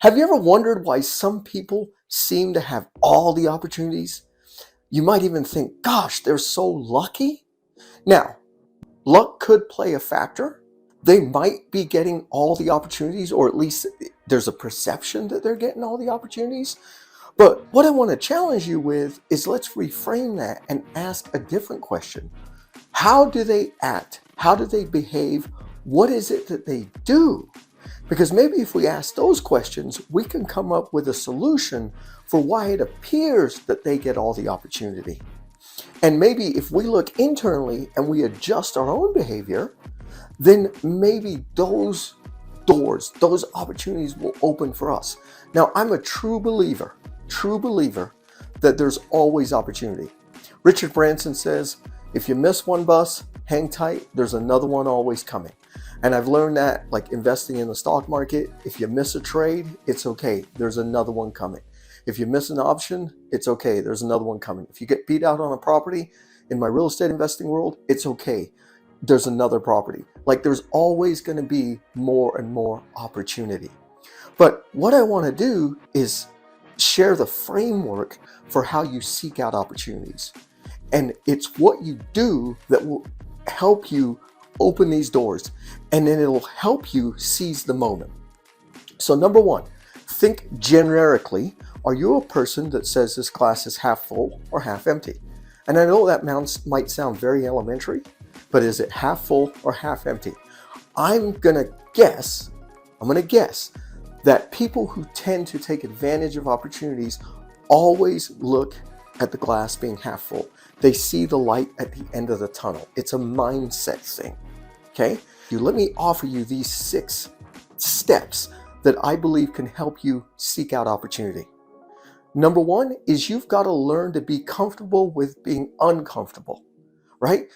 Have you ever wondered why some people seem to have all the opportunities? You might even think, gosh, they're so lucky. Now, luck could play a factor. They might be getting all the opportunities, or at least there's a perception that they're getting all the opportunities. But what I want to challenge you with is let's reframe that and ask a different question. How do they act? How do they behave? What is it that they do? Because maybe if we ask those questions, we can come up with a solution for why it appears that they get all the opportunity. And maybe if we look internally and we adjust our own behavior, then maybe those doors, those opportunities will open for us. Now, I'm a true believer that there's always opportunity. Richard Branson says, if you miss one bus, hang tight, there's another one always coming. And I've learned that, like investing in the stock market, if you miss a trade, it's okay. There's another one coming. If you miss an option, it's okay. There's another one coming. If you get beat out on a property in my real estate investing world, it's okay. There's another property. Like there's always going to be more and more opportunity. But what I want to do is share the framework for how you seek out opportunities. And it's what you do that will help you open these doors, and then it'll help you seize the moment. So number one, think generically. Are you a person that says this glass is half full or half empty? And I know that might sound very elementary, but is it half full or half empty? I'm gonna guess that people who tend to take advantage of opportunities always look at the glass being half full. They see the light at the end of the tunnel. It's a mindset thing, okay? Let me offer you these 6 steps that I believe can help you seek out opportunity. Number 1 is you've got to learn to be comfortable with being uncomfortable, right?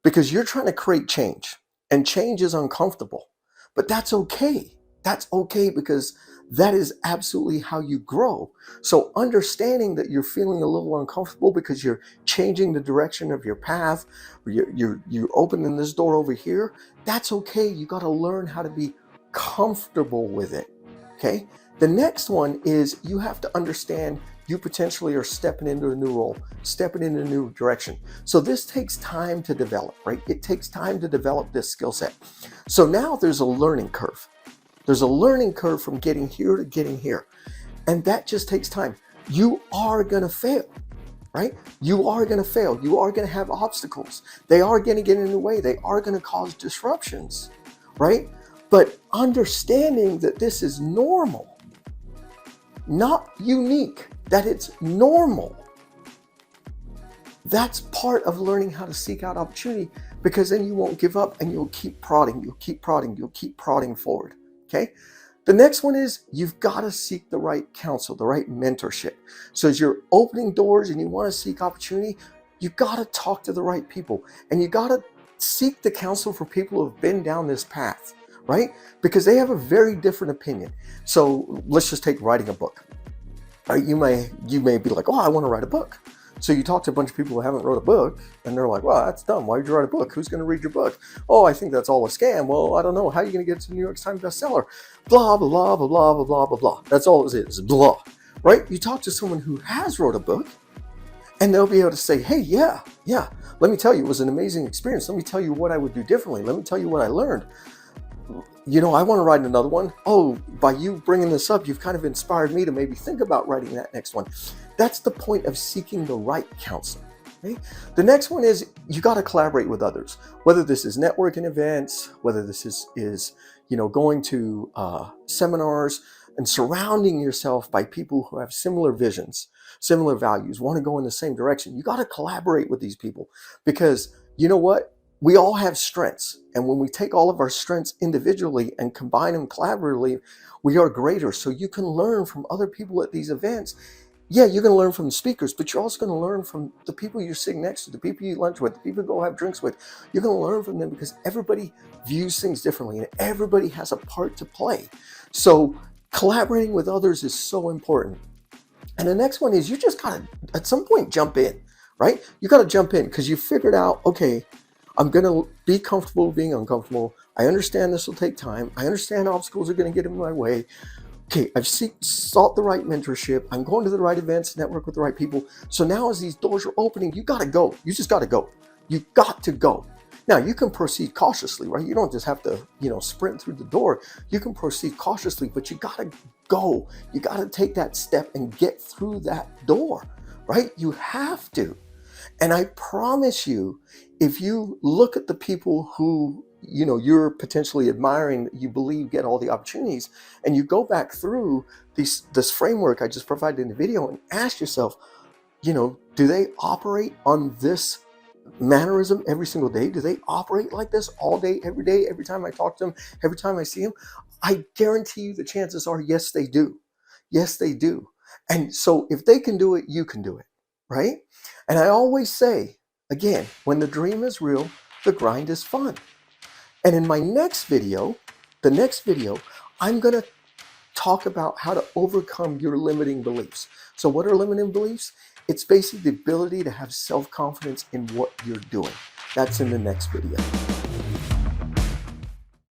Because you're trying to create change, and change is uncomfortable, but that's okay. That's okay because that is absolutely how you grow. So understanding that you're feeling a little uncomfortable because you're changing the direction of your path, or you're opening this door over here, that's okay. You got to learn how to be comfortable with it, okay? The next one is you have to understand you potentially are stepping into a new role, stepping in a new direction. So this takes time to develop, right? It takes time to develop this skill set. So now there's a learning curve. There's a learning curve from getting here to getting here. And that just takes time. You are going to fail, right? You are going to fail. You are going to have obstacles. They are going to get in the way. They are going to cause disruptions, right? But understanding that this is normal, not unique, that it's normal. That's part of learning how to seek out opportunity, because then you won't give up and you'll keep prodding, you'll keep prodding forward. Okay. The next one is you've got to seek the right counsel, the right mentorship. So as you're opening doors and you want to seek opportunity, you got to talk to the right people, and you got to seek the counsel for people who have been down this path, right? Because they have a very different opinion. So let's just take writing a book. Right? You may be like, oh, I want to write a book. So you talk to a bunch of people who haven't wrote a book, and they're like, well, that's dumb. Why did you write a book? Who's going to read your book? Oh, I think that's all a scam. Well, I don't know. How are you going to get to the New York Times bestseller? Blah, blah, blah, blah, blah, blah, blah, blah. That's all it is, blah, right? You talk to someone who has wrote a book, and they'll be able to say, hey, yeah, let me tell you, it was an amazing experience. Let me tell you what I would do differently. Let me tell you what I learned. You know, I want to write another one. Oh, by you bringing this up, you've kind of inspired me to maybe think about writing that next one. That's the point of seeking the right counsel. Okay? The next one is you got to collaborate with others, whether this is networking events, whether this is going to seminars, and surrounding yourself by people who have similar visions, similar values, want to go in the same direction. You got to collaborate with these people, because you know what? We all have strengths, and when we take all of our strengths individually and combine them collaboratively, we are greater. So you can learn from other people at these events. Yeah, you're going to learn from the speakers, but you're also going to learn from the people you're sitting next to, the people you eat lunch with, the people you go have drinks with. You're going to learn from them because everybody views things differently, and everybody has a part to play. So collaborating with others is so important. And the next one is you just got to, at some point, jump in, right? You got to jump in because you figured out, okay, I'm going to be comfortable being uncomfortable. I understand this will take time. I understand obstacles are going to get in my way. Okay, I've sought the right mentorship. I'm going to the right events, network with the right people. So now as these doors are opening, you got to go. You just got to go. You got to go. Now you can proceed cautiously, right? You don't just have to, sprint through the door. You can proceed cautiously, but you got to go. You got to take that step and get through that door, right? You have to. And I promise you, if you look at the people who you're potentially admiring, you believe get all the opportunities, and you go back through this framework I just provided in the video and ask yourself, do they operate on this mannerism every single day? Do they operate like this all day, every time I talk to them, every time I see them? I guarantee you the chances are yes, they do. Yes, they do. And so if they can do it, you can do it, right? And I always say, again, when the dream is real, the grind is fun. And in my next video, I'm going to talk about how to overcome your limiting beliefs. So what are limiting beliefs? It's basically the ability to have self-confidence in what you're doing. That's in the next video.